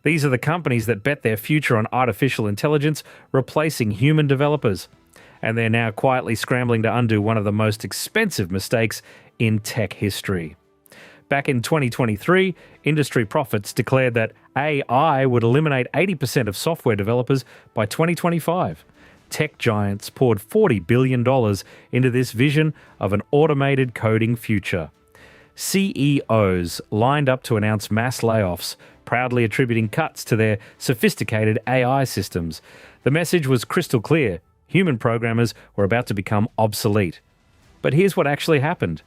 These are the companies that bet their future on artificial intelligence replacing human developers. And they're now quietly scrambling to undo one of the most expensive mistakes in tech history. Back in 2023, industry profits declared that AI would eliminate 80% of software developers by 2025. Tech giants poured $40 billion into this vision of an automated coding future. CEOs lined up to announce mass layoffs, proudly attributing cuts to their sophisticated AI systems. The message was crystal clear. Human programmers were about to become obsolete. But here's what actually happened.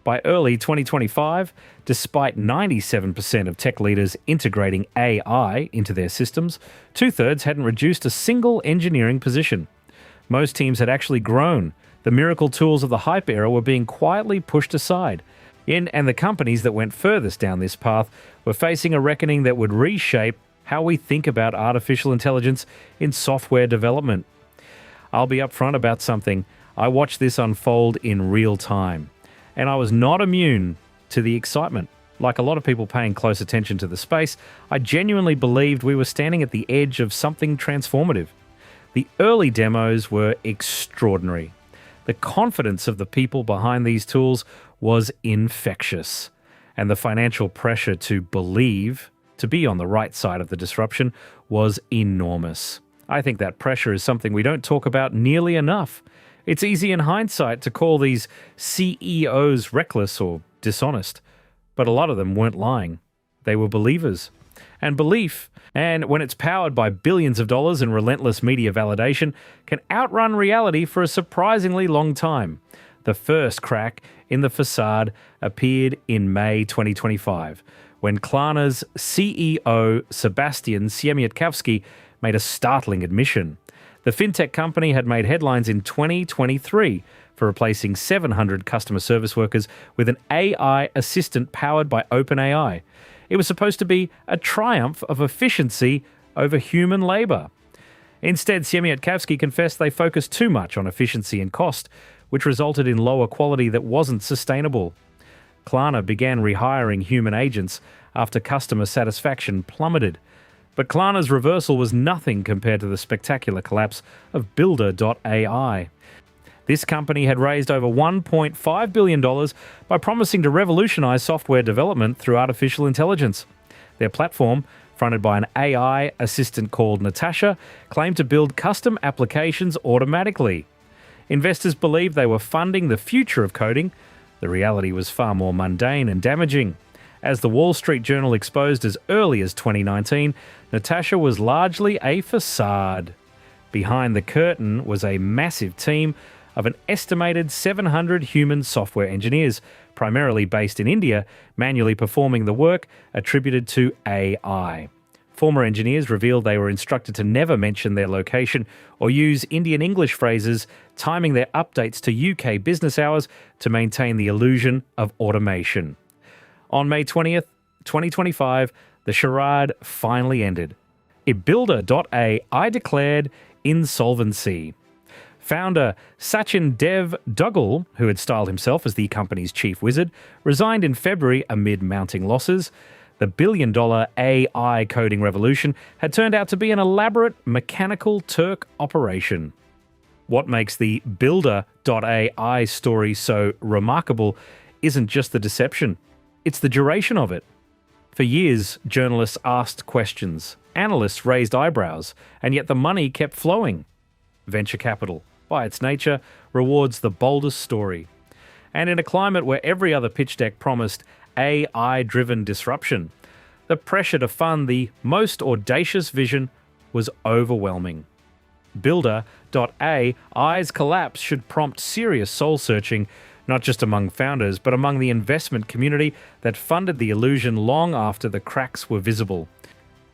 By early 2025, despite 97% of tech leaders integrating AI into their systems, two-thirds hadn't reduced a single engineering position. Most teams had actually grown. The miracle tools of the hype era were being quietly pushed aside. And the companies that went furthest down this path were facing a reckoning that would reshape how we think about artificial intelligence in software development. I'll be upfront about something. I watched this unfold in real time, and I was not immune to the excitement. Like a lot of people paying close attention to the space, I genuinely believed we were standing at the edge of something transformative. The early demos were extraordinary. The confidence of the people behind these tools was infectious, and the financial pressure to believe, to be on the right side of the disruption, was enormous. I think that pressure is something we don't talk about nearly enough. It's easy in hindsight to call these CEOs reckless or dishonest, but a lot of them weren't lying. They were believers. And belief, and when it's powered by billions of dollars and relentless media validation, can outrun reality for a surprisingly long time. The first crack in the facade appeared in May 2025, when Klarna's CEO Sebastian Siemiatkowski made a startling admission. The fintech company had made headlines in 2023 for replacing 700 customer service workers with an AI assistant powered by OpenAI. It was supposed to be a triumph of efficiency over human labor. Instead, Siemiatkowski confessed they focused too much on efficiency and cost, which resulted in lower quality that wasn't sustainable. Klarna began rehiring human agents after customer satisfaction plummeted. But Klarna's reversal was nothing compared to the spectacular collapse of Builder.ai. This company had raised over $1.5 billion by promising to revolutionize software development through artificial intelligence. Their platform, fronted by an AI assistant called Natasha, claimed to build custom applications automatically. Investors believed they were funding the future of coding. The reality was far more mundane and damaging. As the Wall Street Journal exposed as early as 2019, Natasha was largely a facade. Behind the curtain was a massive team of an estimated 700 human software engineers, primarily based in India, manually performing the work attributed to AI. Former engineers revealed they were instructed to never mention their location or use Indian English phrases, timing their updates to UK business hours to maintain the illusion of automation. On May 20th, 2025, the charade finally ended. Builder.ai declared insolvency. Founder Sachin Dev Duggal, who had styled himself as the company's chief wizard, resigned in February amid mounting losses. The billion-dollar AI coding revolution had turned out to be an elaborate mechanical Turk operation. What makes the Builder.ai story so remarkable isn't just the deception, it's the duration of it. For years, journalists asked questions, analysts raised eyebrows, and yet the money kept flowing. Venture capital, by its nature, rewards the boldest story. And in a climate where every other pitch deck promised AI-driven disruption, the pressure to fund the most audacious vision was overwhelming. Builder.ai's collapse should prompt serious soul-searching, not just among founders, but among the investment community that funded the illusion long after the cracks were visible.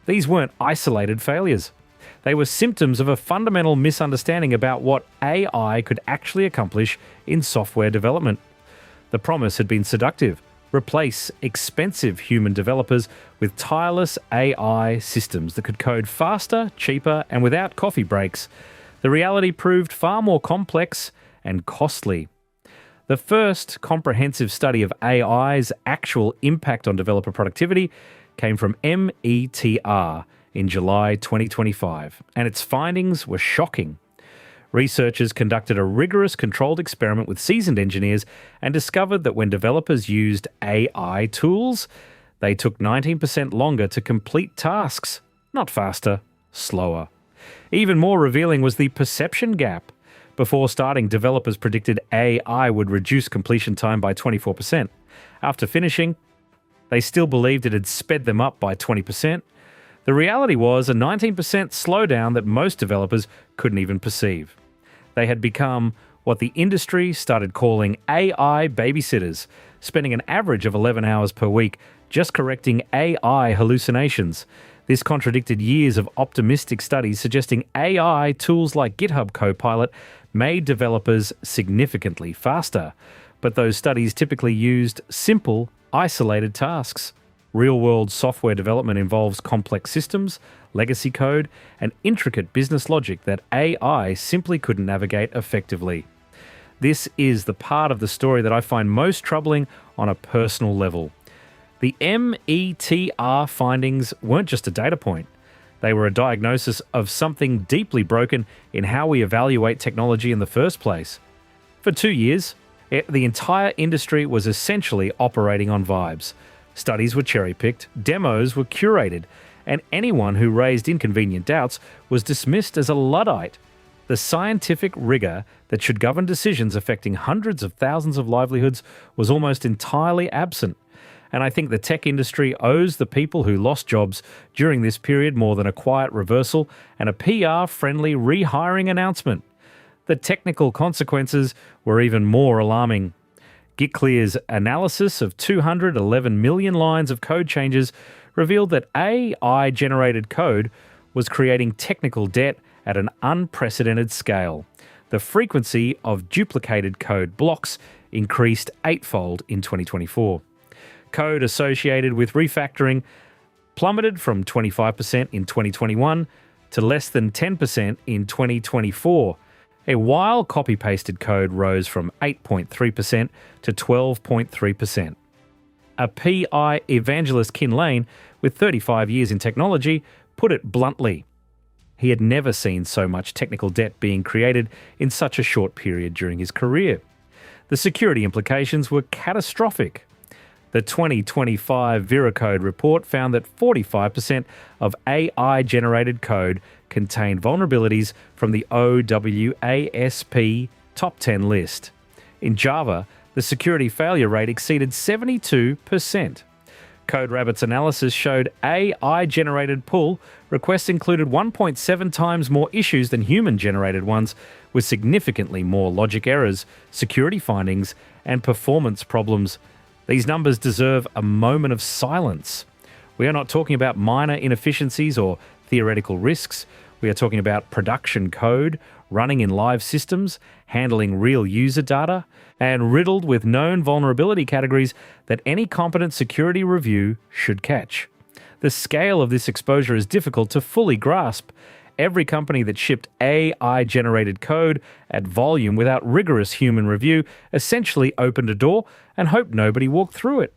These weren't isolated failures. They were symptoms of a fundamental misunderstanding about what AI could actually accomplish in software development. The promise had been seductive. Replace expensive human developers with tireless AI systems that could code faster, cheaper, and without coffee breaks. The reality proved far more complex and costly. The first comprehensive study of AI's actual impact on developer productivity came from METR in July 2025, and its findings were shocking. Researchers conducted a rigorous controlled experiment with seasoned engineers and discovered that when developers used AI tools, they took 19% longer to complete tasks. Not faster, slower. Even more revealing was the perception gap. Before starting, developers predicted AI would reduce completion time by 24%. After finishing, they still believed it had sped them up by 20%. The reality was a 19% slowdown that most developers couldn't even perceive. They had become what the industry started calling AI babysitters, spending an average of 11 hours per week just correcting AI hallucinations. This contradicted years of optimistic studies suggesting AI tools like GitHub Copilot made developers significantly faster. But those studies typically used simple, isolated tasks. Real-world software development involves complex systems, legacy code, and intricate business logic that AI simply couldn't navigate effectively. This is the part of the story that I find most troubling on a personal level. The METR findings weren't just a data point. They were a diagnosis of something deeply broken in how we evaluate technology in the first place. For 2 years, the entire industry was essentially operating on vibes. Studies were cherry-picked, demos were curated, and anyone who raised inconvenient doubts was dismissed as a Luddite. The scientific rigor that should govern decisions affecting hundreds of thousands of livelihoods was almost entirely absent. And I think the tech industry owes the people who lost jobs during this period more than a quiet reversal and a PR-friendly rehiring announcement. The technical consequences were even more alarming. GitClear's analysis of 211 million lines of code changes revealed that AI-generated code was creating technical debt at an unprecedented scale. The frequency of duplicated code blocks increased eightfold in 2024. Code associated with refactoring plummeted from 25% in 2021 to less than 10% in 2024. While copy-pasted code rose from 8.3% to 12.3%. A PI evangelist, Kin Lane, with 35 years in technology, put it bluntly. He had never seen so much technical debt being created in such a short period during his career. The security implications were catastrophic. The 2025 Veracode report found that 45% of AI-generated code contained vulnerabilities from the OWASP top 10 list. In Java, the security failure rate exceeded 72%. CodeRabbit's analysis showed AI-generated pull requests included 1.7 times more issues than human-generated ones, with significantly more logic errors, security findings, and performance problems. These numbers deserve a moment of silence. We are not talking about minor inefficiencies or theoretical risks. We are talking about production code, running in live systems, handling real user data, and riddled with known vulnerability categories that any competent security review should catch. The scale of this exposure is difficult to fully grasp. Every company that shipped AI-generated code at volume without rigorous human review essentially opened a door and hoped nobody walked through it.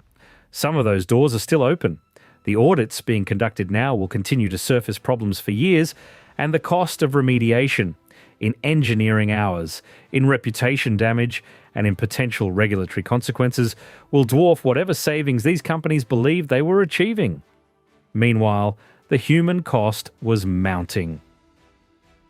Some of those doors are still open. The audits being conducted now will continue to surface problems for years, and the cost of remediation in engineering hours, in reputation damage, and in potential regulatory consequences will dwarf whatever savings these companies believed they were achieving. Meanwhile, the human cost was mounting.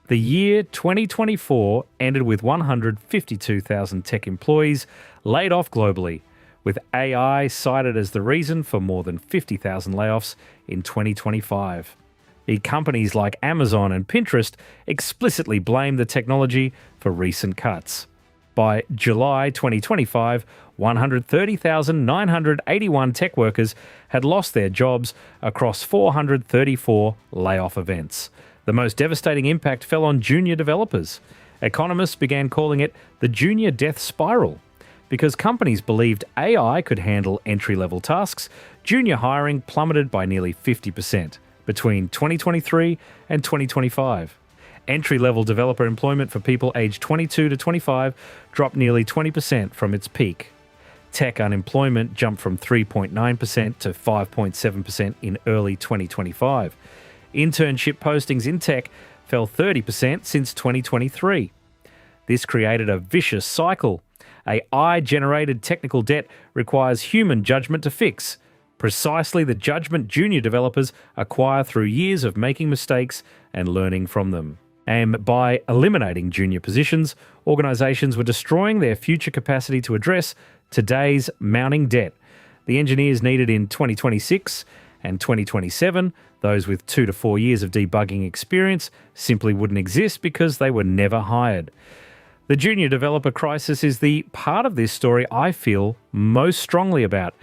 The year 2024 ended with 152,000 tech employees laid off globally, with AI cited as the reason for more than 50,000 layoffs in 2025. The companies like Amazon and Pinterest explicitly blamed the technology for recent cuts. By July 2025, 130,981 tech workers had lost their jobs across 434 layoff events. The most devastating impact fell on junior developers. Economists began calling it the junior death spiral. Because companies believed AI could handle entry-level tasks, junior hiring plummeted by nearly 50% between 2023 and 2025. Entry-level developer employment for people aged 22 to 25 dropped nearly 20% from its peak. Tech unemployment jumped from 3.9% to 5.7% in early 2025. Internship postings in tech fell 30% since 2023. This created a vicious cycle. AI-generated technical debt requires human judgment to fix, precisely the judgment junior developers acquire through years of making mistakes and learning from them. And by eliminating junior positions, organisations were destroying their future capacity to address today's mounting debt. The engineers needed in 2026 and 2027, those with 2 to 4 years of debugging experience, simply wouldn't exist because they were never hired. The junior developer crisis is the part of this story I feel most strongly about,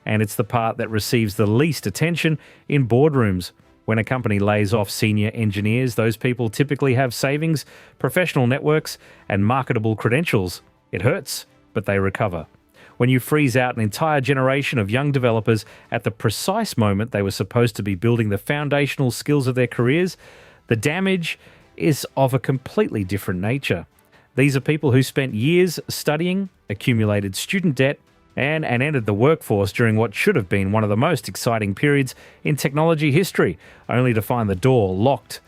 and it's the part that receives the least attention in boardrooms. When a company lays off senior engineers, those people typically have savings, professional networks, and marketable credentials. It hurts, but they recover. When you freeze out an entire generation of young developers at the precise moment they were supposed to be building the foundational skills of their careers, the damage is of a completely different nature. These are people who spent years studying, accumulated student debt, and entered the workforce during what should have been one of the most exciting periods in technology history, only to find the door locked.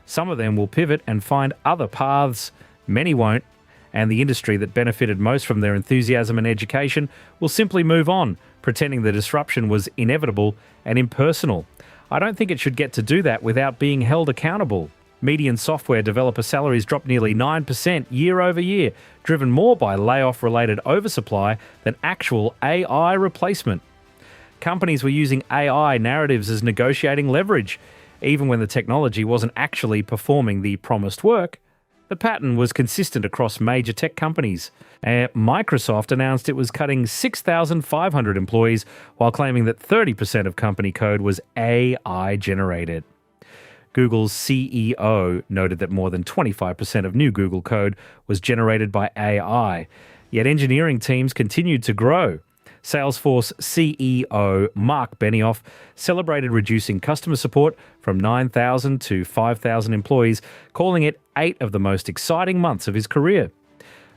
Some of them will pivot and find other paths, many won't, and the industry that benefited most from their enthusiasm and education will simply move on, pretending the disruption was inevitable and impersonal. I don't think it should get to do that without being held accountable. Median software developer salaries dropped nearly 9% year over year, driven more by layoff-related oversupply than actual AI replacement. Companies were using AI narratives as negotiating leverage, even when the technology wasn't actually performing the promised work. The pattern was consistent across major tech companies. Microsoft announced it was cutting 6,500 employees while claiming that 30% of company code was AI-generated. Google's CEO noted that more than 25% of new Google code was generated by AI, yet engineering teams continued to grow. Salesforce CEO Mark Benioff celebrated reducing customer support from 9,000 to 5,000 employees, calling it 8 of the most exciting months of his career.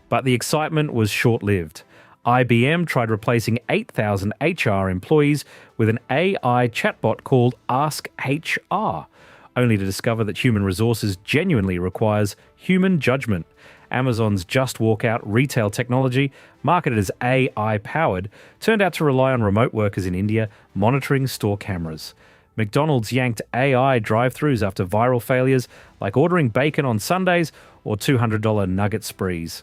But the excitement was short-lived. IBM tried replacing 8,000 HR employees with an AI chatbot called Ask HR, only to discover that human resources genuinely requires human judgment. Amazon's Just Walkout retail technology, marketed as AI-powered, turned out to rely on remote workers in India monitoring store cameras. McDonald's yanked AI drive-thrus after viral failures like ordering bacon on Sundays or $200 nugget sprees.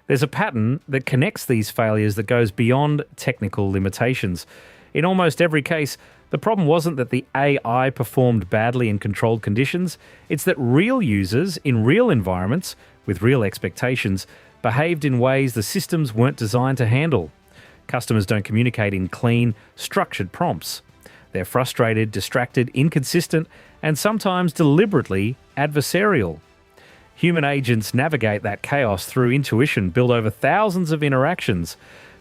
There's a pattern that connects these failures that goes beyond technical limitations. In almost every case, the problem wasn't that the AI performed badly in controlled conditions, it's that real users in real environments, with real expectations, behaved in ways the systems weren't designed to handle. Customers don't communicate in clean, structured prompts. They're frustrated, distracted, inconsistent, and sometimes deliberately adversarial. Human agents navigate that chaos through intuition built over thousands of interactions.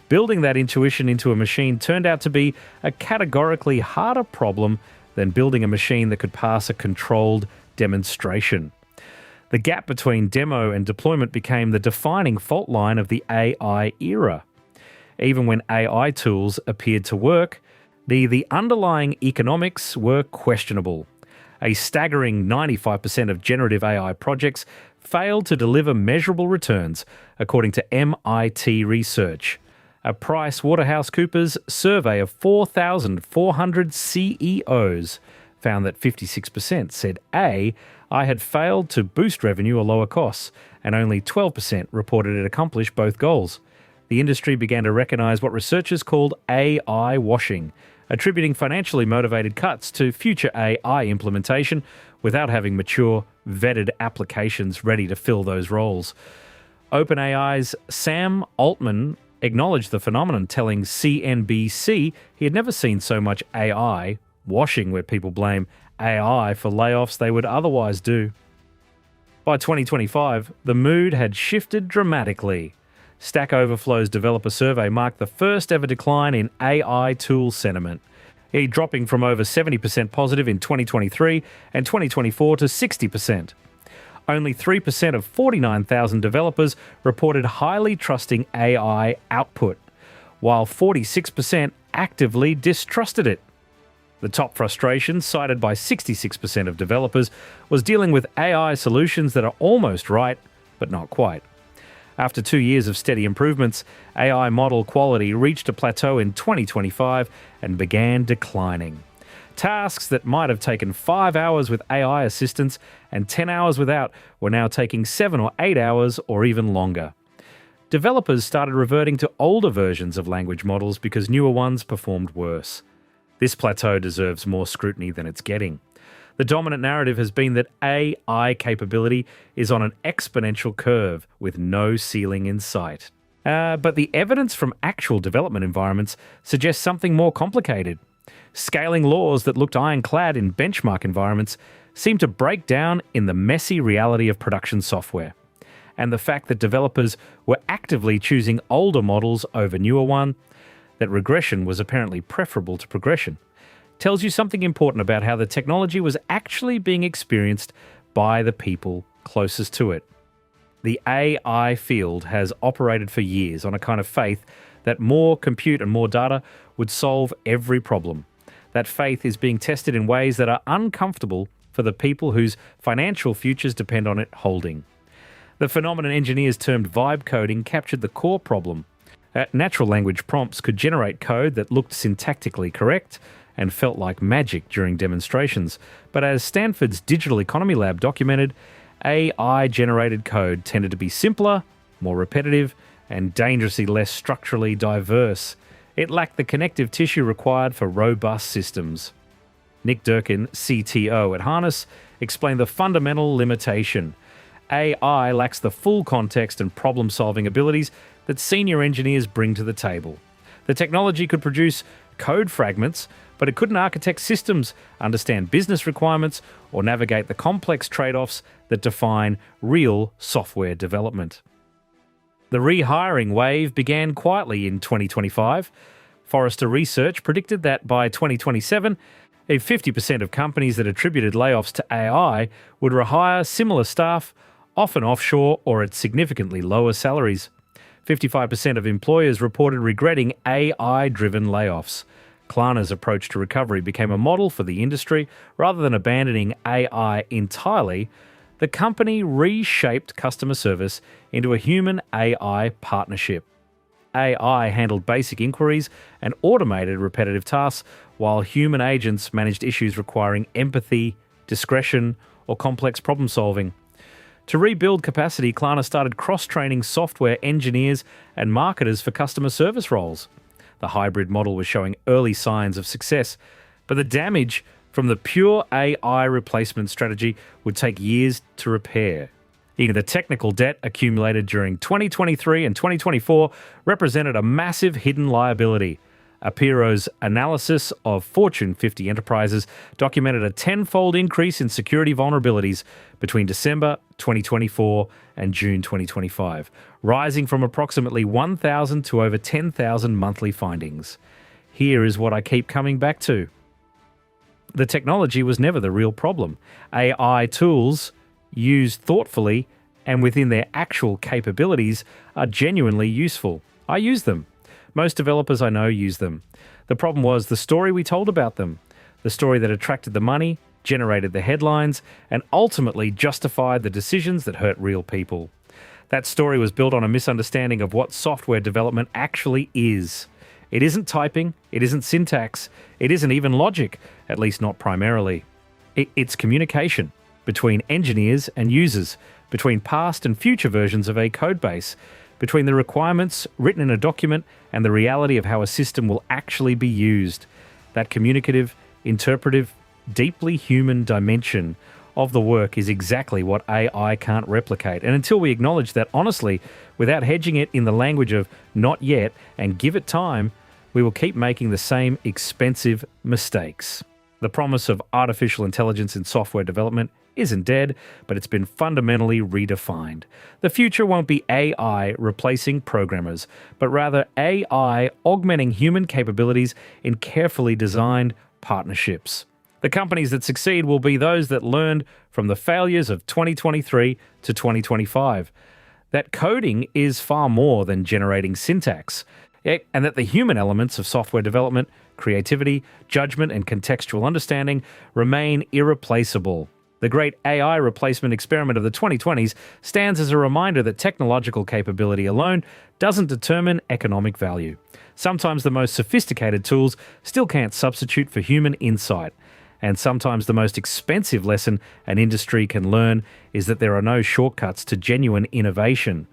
Building that intuition into a machine turned out to be a categorically harder problem than building a machine that could pass a controlled demonstration. The gap between demo and deployment became the defining fault line of the AI era. Even when AI tools appeared to work, the underlying economics were questionable. A staggering 95% of generative AI projects failed to deliver measurable returns, according to MIT Research. A PricewaterhouseCoopers survey of 4,400 CEOs found that 56% said I had failed to boost revenue or lower costs, and only 12% reported it accomplished both goals. The industry began to recognize what researchers called AI washing, attributing financially motivated cuts to future AI implementation without having mature, vetted applications ready to fill those roles. OpenAI's Sam Altman acknowledged the phenomenon, telling CNBC he had never seen so much AI washing where people blame AI for layoffs they would otherwise do. By 2025, the mood had shifted dramatically. Stack Overflow's developer survey marked the first ever decline in AI tool sentiment, dropping from over 70% positive in 2023 and 2024 to 60%. Only 3% of 49,000 developers reported highly trusting AI output, while 46% actively distrusted it. The top frustration, cited by 66% of developers, was dealing with AI solutions that are almost right, but not quite. After 2 years of steady improvements, AI model quality reached a plateau in 2025 and began declining. Tasks that might have taken 5 hours with AI assistance and 10 hours without were now taking 7 or 8 hours or even longer. Developers started reverting to older versions of language models because newer ones performed worse. This plateau deserves more scrutiny than it's getting. The dominant narrative has been that AI capability is on an exponential curve with no ceiling in sight. But the evidence from actual development environments suggests something more complicated. Scaling laws that looked ironclad in benchmark environments seem to break down in the messy reality of production software. And the fact that developers were actively choosing older models over newer ones, that regression was apparently preferable to progression, tells you something important about how the technology was actually being experienced by the people closest to it. The AI field has operated for years on a kind of faith that more compute and more data would solve every problem. That faith is being tested in ways that are uncomfortable for the people whose financial futures depend on it holding. The phenomenon engineers termed vibe coding captured the core problem. Natural language prompts could generate code that looked syntactically correct and felt like magic during demonstrations. But as Stanford's Digital Economy Lab documented, AI-generated code tended to be simpler, more repetitive, and dangerously less structurally diverse. It lacked the connective tissue required for robust systems. Nick Durkin, CTO at Harness, explained the fundamental limitation. AI lacks the full context and problem-solving abilities that senior engineers bring to the table. The technology could produce code fragments, but it couldn't architect systems, understand business requirements, or navigate the complex trade-offs that define real software development. The rehiring wave began quietly in 2025. Forrester Research predicted that by 2027, 50% of companies that attributed layoffs to AI would rehire similar staff, often offshore or at significantly lower salaries. 55% of employers reported regretting AI-driven layoffs. Klarna's approach to recovery became a model for the industry. Rather than abandoning AI entirely, the company reshaped customer service into a human-AI partnership. AI handled basic inquiries and automated repetitive tasks, while human agents managed issues requiring empathy, discretion, or complex problem-solving. To rebuild capacity, Klarna started cross-training software engineers and marketers for customer service roles. The hybrid model was showing early signs of success, but the damage from the pure AI replacement strategy would take years to repair. The technical debt accumulated during 2023 and 2024 represented a massive hidden liability. Apiro's analysis of Fortune 50 enterprises documented a tenfold increase in security vulnerabilities between December 2024 and June 2025, rising from approximately 1,000 to over 10,000 monthly findings. Here is what I keep coming back to. The technology was never the real problem. AI tools, used thoughtfully and within their actual capabilities, are genuinely useful. I use them. Most developers I know use them. The problem was the story we told about them, the story that attracted the money, generated the headlines, and ultimately justified the decisions that hurt real people. That story was built on a misunderstanding of what software development actually is. It isn't typing, it isn't syntax, it isn't even logic, at least not primarily. It's communication between engineers and users, between past and future versions of a codebase, between the requirements written in a document and the reality of how a system will actually be used. That communicative, interpretive, deeply human dimension of the work is exactly what AI can't replicate. And until we acknowledge that honestly, without hedging it in the language of not yet and give it time, we will keep making the same expensive mistakes. The promise of artificial intelligence in software development isn't dead, but it's been fundamentally redefined. The future won't be AI replacing programmers, but rather AI augmenting human capabilities in carefully designed partnerships. The companies that succeed will be those that learned from the failures of 2023 to 2025. That coding is far more than generating syntax. And that the human elements of software development, creativity, judgment, and contextual understanding remain irreplaceable. The great AI replacement experiment of the 2020s stands as a reminder that technological capability alone doesn't determine economic value. Sometimes the most sophisticated tools still can't substitute for human insight. And sometimes the most expensive lesson an industry can learn is that there are no shortcuts to genuine innovation.